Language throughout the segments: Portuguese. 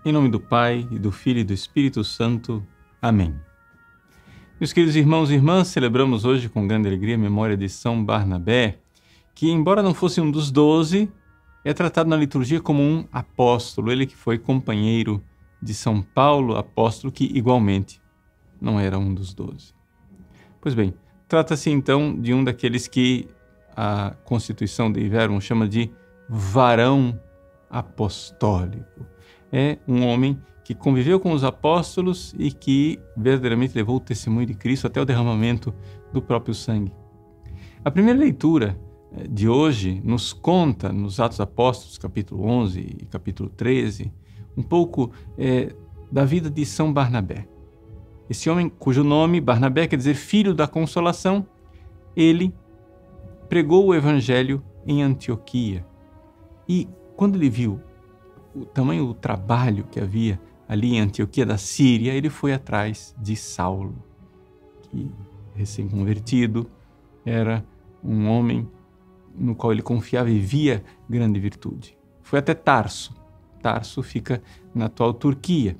Em nome do Pai, e do Filho e do Espírito Santo. Amém. Meus queridos irmãos e irmãs, celebramos hoje com grande alegria a memória de São Barnabé, que, embora não fosse um dos 12, é tratado na liturgia como um apóstolo, ele que foi companheiro de São Paulo, apóstolo que, igualmente, não era um dos 12. Pois bem, trata-se então de um daqueles que a Constituição de Verum chama de varão apostólico. É um homem que conviveu com os apóstolos e que verdadeiramente levou o testemunho de Cristo até o derramamento do próprio sangue. A primeira leitura de hoje nos conta, nos Atos Apóstolos, capítulo 11 e capítulo 13, um pouco da vida de São Barnabé. Esse homem, cujo nome, Barnabé, quer dizer filho da consolação, ele pregou o evangelho em Antioquia. E quando ele viu o tamanho do trabalho que havia ali em Antioquia da Síria, ele foi atrás de Saulo, que, recém-convertido, era um homem no qual ele confiava e via grande virtude. Foi até Tarso. Tarso fica na atual Turquia.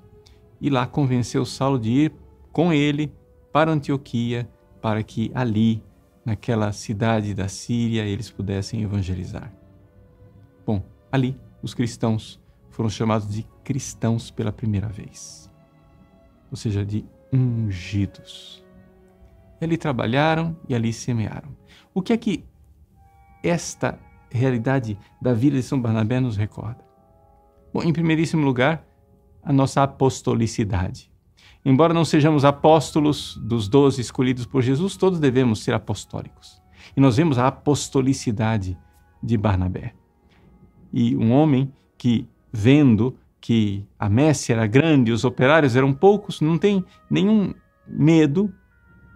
E lá convenceu Saulo de ir com ele para Antioquia, para que ali, naquela cidade da Síria, eles pudessem evangelizar. Bom, ali os cristãos foram chamados de cristãos pela primeira vez, ou seja, de ungidos. Ali trabalharam e ali semearam. O que é que esta realidade da vida de São Barnabé nos recorda? Bom, em primeiríssimo lugar, a nossa apostolicidade. Embora não sejamos apóstolos dos 12 escolhidos por Jesus, todos devemos ser apostólicos. E nós vemos a apostolicidade de Barnabé. E um homem que, vendo que a messe era grande, os operários eram poucos, não tem nenhum medo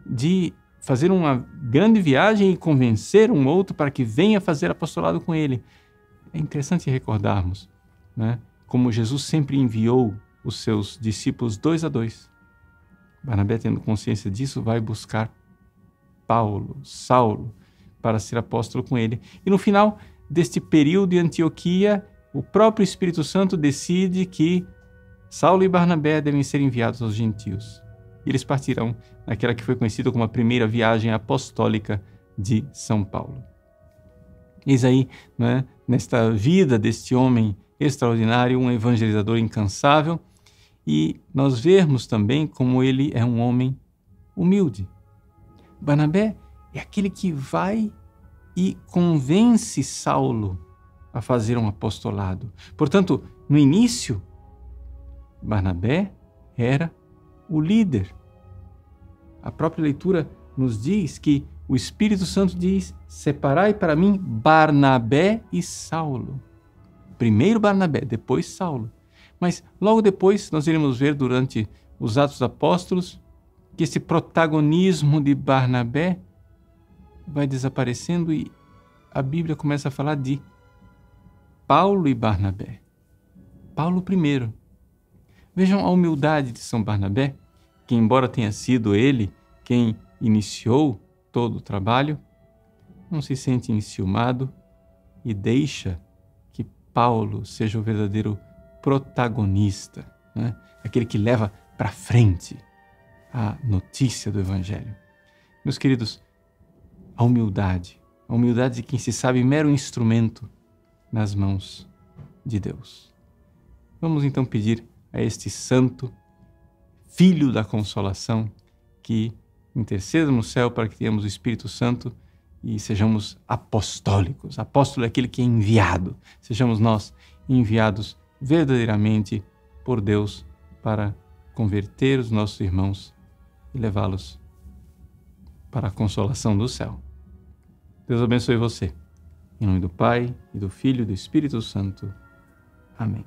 de fazer uma grande viagem e convencer um outro para que venha fazer apostolado com ele. É interessante recordarmos, né, como Jesus sempre enviou os seus discípulos 2 a 2. Barnabé, tendo consciência disso, vai buscar Saulo, para ser apóstolo com ele. E no final deste período de Antioquia, o próprio Espírito Santo decide que Saulo e Barnabé devem ser enviados aos gentios. E eles partirão naquela que foi conhecida como a primeira viagem apostólica de São Paulo. Eis aí, né, nesta vida deste homem extraordinário, um evangelizador incansável, e nós vemos também como ele é um homem humilde. Barnabé é aquele que vai e convence Saulo a fazer um apostolado. Portanto, no início, Barnabé era o líder. A própria leitura nos diz que o Espírito Santo diz: separai para mim Barnabé e Saulo. Primeiro Barnabé, depois Saulo. Mas logo depois nós iremos ver durante os Atos Apóstolos que esse protagonismo de Barnabé vai desaparecendo e a Bíblia começa a falar de Paulo e Barnabé. Paulo primeiro. Vejam a humildade de São Barnabé, que embora tenha sido ele quem iniciou todo o trabalho, não se sente enciumado e deixa que Paulo seja o verdadeiro protagonista, né? Aquele que leva para frente a notícia do Evangelho. Meus queridos, a humildade de quem se sabe mero instrumento nas mãos de Deus. Vamos então pedir a este santo, filho da consolação, que interceda no céu para que tenhamos o Espírito Santo e sejamos apostólicos. Apóstolo é aquele que é enviado. Sejamos nós enviados verdadeiramente por Deus para converter os nossos irmãos e levá-los para a consolação do céu. Deus abençoe você. Em nome do Pai, e do Filho e do Espírito Santo. Amém.